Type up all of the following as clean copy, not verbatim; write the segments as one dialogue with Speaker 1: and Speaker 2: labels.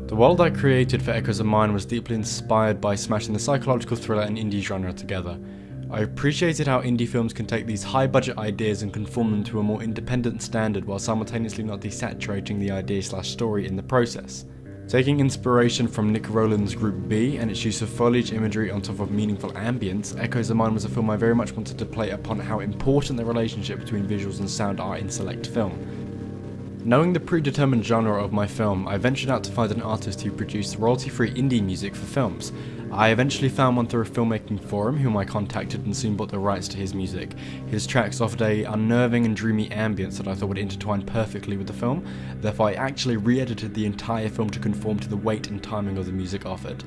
Speaker 1: The world I created for Echoes of Mine was deeply inspired by smashing the psychological thriller and indie genre together. I appreciated how indie films can take these high-budget ideas and conform them to a more independent standard while simultaneously not desaturating the idea/story in the process. Taking inspiration from Nick Rowland's Group B and its use of foliage imagery on top of meaningful ambience, Echoes of Mine was a film I very much wanted to play upon how important the relationship between visuals and sound are in select film. Knowing the predetermined genre of my film, I ventured out to find an artist who produced royalty-free indie music for films. I eventually found one through a filmmaking forum whom I contacted and soon bought the rights to his music. His tracks offered a unnerving and dreamy ambience that I thought would intertwine perfectly with the film, therefore I actually re-edited the entire film to conform to the weight and timing of the music offered.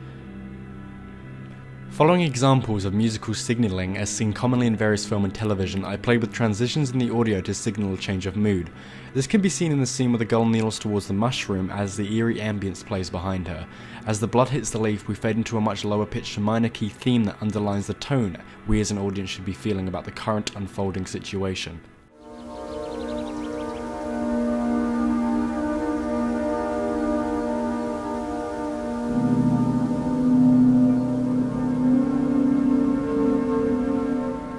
Speaker 1: Following examples of musical signalling as seen commonly in various film and television, I played with transitions in the audio to signal a change of mood. This can be seen in the scene where the girl kneels towards the mushroom as the eerie ambience plays behind her. As the blood hits the leaf, we fade into a much lower pitched minor key theme that underlines the tone we as an audience should be feeling about the current unfolding situation.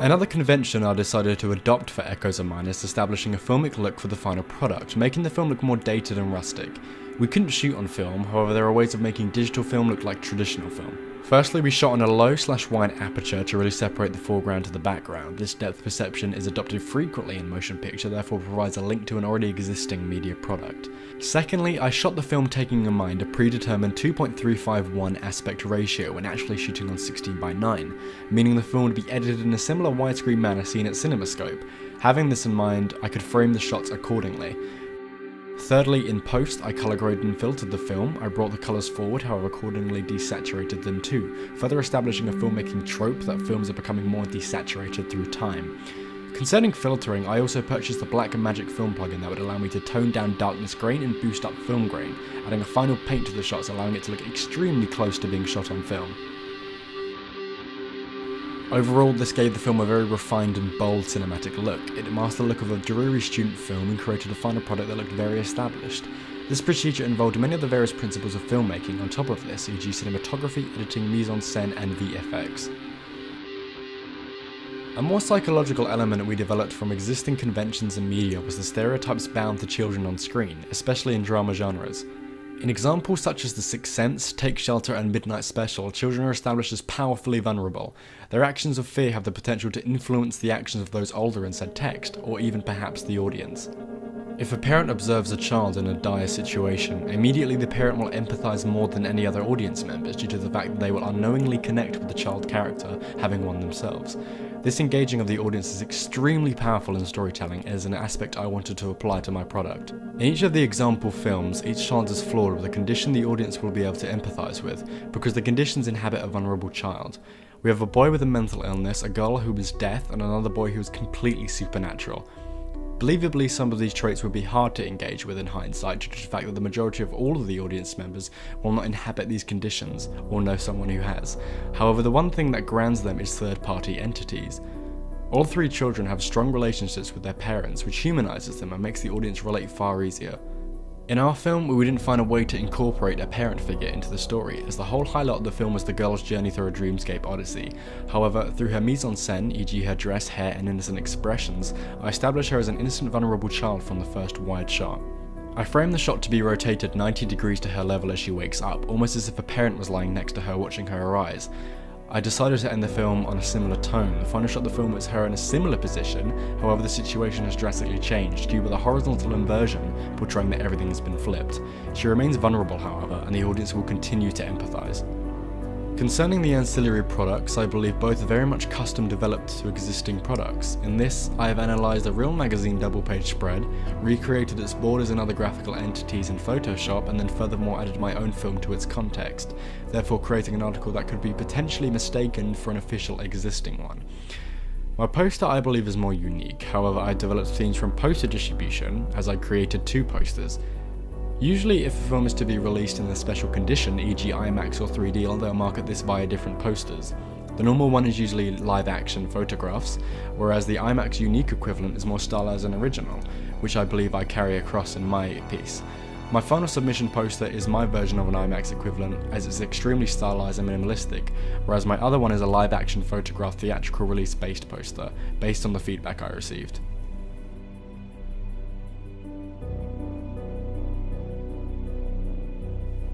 Speaker 1: Another convention I decided to adopt for Echoes of Mine is establishing a filmic look for the final product, making the film look more dated and rustic. We couldn't shoot on film, however there are ways of making digital film look like traditional film. Firstly, we shot on a low/wide aperture to really separate the foreground to the background. This depth perception is adopted frequently in motion picture, therefore provides a link to an already existing media product. Secondly, I shot the film taking in mind a predetermined 2.351 aspect ratio when actually shooting on 16:9, meaning the film would be edited in a similar widescreen manner seen at CinemaScope. Having this in mind, I could frame the shots accordingly. Thirdly, in post, I colour graded and filtered the film. I brought the colours forward, however accordingly desaturated them too, further establishing a filmmaking trope that films are becoming more desaturated through time. Concerning filtering, I also purchased the Blackmagic film plugin that would allow me to tone down darkness grain and boost up film grain, adding a final paint to the shots allowing it to look extremely close to being shot on film. Overall, this gave the film a very refined and bold cinematic look. It masked the look of a dreary student film and created a final product that looked very established. This procedure involved many of the various principles of filmmaking on top of this, e.g. cinematography, editing, mise-en-scène and VFX. A more psychological element we developed from existing conventions in media was the stereotypes bound to children on screen, especially in drama genres. In examples such as The Sixth Sense, Take Shelter and Midnight Special, children are established as powerfully vulnerable. Their actions of fear have the potential to influence the actions of those older in said text, or even perhaps the audience. If a parent observes a child in a dire situation, immediately the parent will empathise more than any other audience members due to the fact that they will unknowingly connect with the child character, having one themselves. This engaging of the audience is extremely powerful in storytelling and is an aspect I wanted to apply to my product. In each of the example films, each child is flawed with a condition the audience will be able to empathise with, because the conditions inhabit a vulnerable child. We have a boy with a mental illness, a girl who is deaf, and another boy who is completely supernatural. Believably, some of these traits would be hard to engage with in hindsight due to the fact that the majority of all of the audience members will not inhabit these conditions or know someone who has. However, the one thing that grounds them is third-party entities. All three children have strong relationships with their parents, which humanises them and makes the audience relate far easier. In our film, we didn't find a way to incorporate a parent figure into the story, as the whole highlight of the film was the girl's journey through a dreamscape odyssey. However, through her mise-en-scène, e.g. her dress, hair and innocent expressions, I established her as an innocent vulnerable child from the first wide shot. I framed the shot to be rotated 90 degrees to her level as she wakes up, almost as if a parent was lying next to her watching her arise. I decided to end the film on a similar tone. The final shot of the film is her in a similar position, however the situation has drastically changed, due with a horizontal inversion portraying that everything has been flipped. She remains vulnerable however, and the audience will continue to empathise. Concerning the ancillary products, I believe both are very much custom developed to existing products. In this, I have analysed a real magazine double-page spread, recreated its borders and other graphical entities in Photoshop, and then furthermore added my own film to its context, therefore creating an article that could be potentially mistaken for an official existing one. My poster I believe is more unique, however I developed themes from poster distribution, as I created two posters. Usually if a film is to be released in a special condition, e.g. IMAX or 3D, they'll market this via different posters. The normal one is usually live action photographs, whereas the IMAX unique equivalent is more stylized and original, which I believe I carry across in my piece. My final submission poster is my version of an IMAX equivalent, as it's extremely stylized and minimalistic, whereas my other one is a live action photograph theatrical release based poster, based on the feedback I received.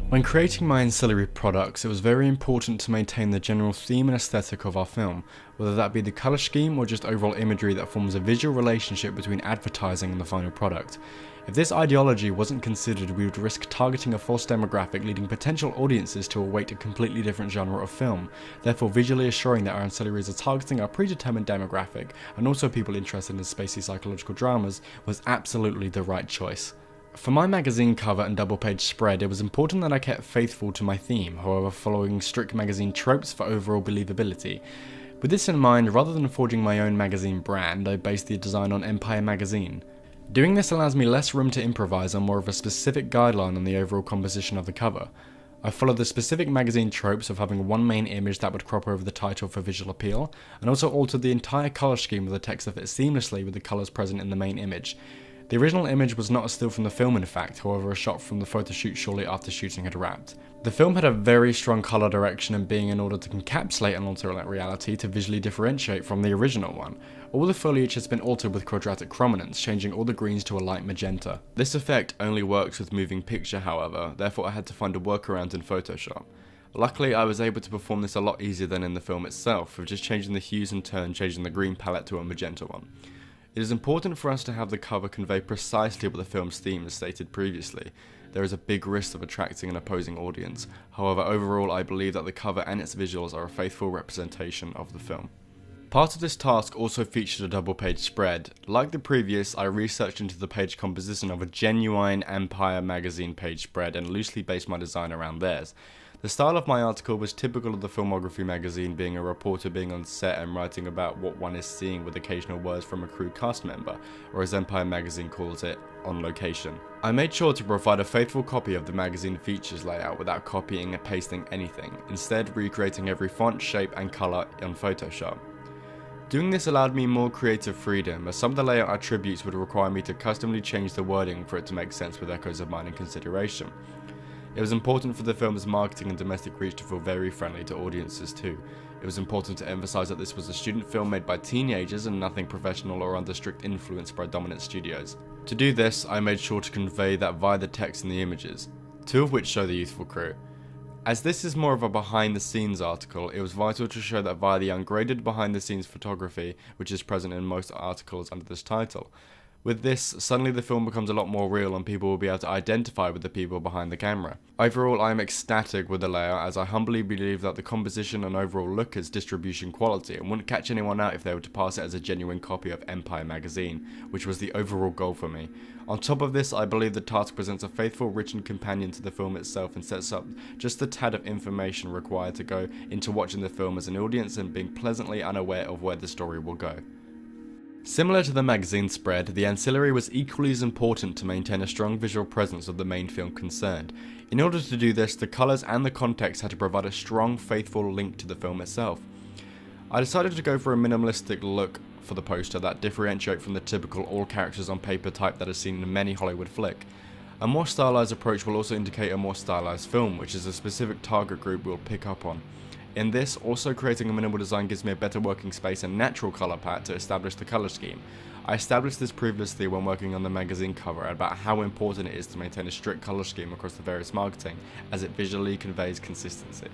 Speaker 1: When creating my ancillary products, it was very important to maintain the general theme and aesthetic of our film, whether that be the colour scheme or just overall imagery that forms a visual relationship between advertising and the final product. If this ideology wasn't considered, we would risk targeting a false demographic, leading potential audiences to await a completely different genre of film, therefore visually assuring that our ancillaries are targeting our predetermined demographic, and also people interested in spacey psychological dramas, was absolutely the right choice. For my magazine cover and double page spread, it was important that I kept faithful to my theme, however following strict magazine tropes for overall believability. With this in mind, rather than forging my own magazine brand, I based the design on Empire Magazine. Doing this allows me less room to improvise on more of a specific guideline on the overall composition of the cover. I followed the specific magazine tropes of having one main image that would crop over the title for visual appeal, and also altered the entire colour scheme of the text to fit seamlessly with the colours present in the main image. The original image was not a still from the film in fact, however a shot from the photo shoot shortly after shooting had wrapped. The film had a very strong colour direction and being in order to encapsulate an alternate reality to visually differentiate from the original one. All the foliage has been altered with quadratic chrominance, changing all the greens to a light magenta. This effect only works with moving picture however, therefore I had to find a workaround in Photoshop. Luckily I was able to perform this a lot easier than in the film itself, with just changing the hues in turn, changing the green palette to a magenta one. It is important for us to have the cover convey precisely what the film's theme as stated previously. There is a big risk of attracting an opposing audience, however overall I believe that the cover and its visuals are a faithful representation of the film. Part of this task also featured a double page spread. Like the previous, I researched into the page composition of a genuine Empire Magazine page spread and loosely based my design around theirs. The style of my article was typical of the Filmography magazine, being a reporter being on set and writing about what one is seeing with occasional words from a crew cast member, or as Empire magazine calls it, on location. I made sure to provide a faithful copy of the magazine features layout without copying and pasting anything, instead recreating every font, shape and colour on Photoshop. Doing this allowed me more creative freedom, as some of the layout attributes would require me to customly change the wording for it to make sense with echoes of mine in consideration. It was important for the film's marketing and domestic reach to feel very friendly to audiences too. It was important to emphasise that this was a student film made by teenagers and nothing professional or under strict influence by dominant studios. To do this, I made sure to convey that via the text and the images, two of which show the youthful crew. As this is more of a behind the scenes article, it was vital to show that via the ungraded behind the scenes photography, which is present in most articles under this title. With this, suddenly the film becomes a lot more real and people will be able to identify with the people behind the camera. Overall, I am ecstatic with the layout, as I humbly believe that the composition and overall look is distribution quality and wouldn't catch anyone out if they were to pass it as a genuine copy of Empire magazine, which was the overall goal for me. On top of this, I believe the task presents a faithful, written companion to the film itself and sets up just the tad of information required to go into watching the film as an audience and being pleasantly unaware of where the story will go. Similar to the magazine spread, the ancillary was equally as important to maintain a strong visual presence of the main film concerned. In order to do this, the colours and the context had to provide a strong, faithful link to the film itself. I decided to go for a minimalistic look for the poster that differentiate from the typical all characters on paper type that is seen in many Hollywood flick. A more stylized approach will also indicate a more stylized film, which is a specific target group we'll pick up on. In this, also creating a minimal design gives me a better working space and natural colour palette to establish the colour scheme. I established this previously when working on the magazine cover about how important it is to maintain a strict colour scheme across the various marketing, as it visually conveys consistency.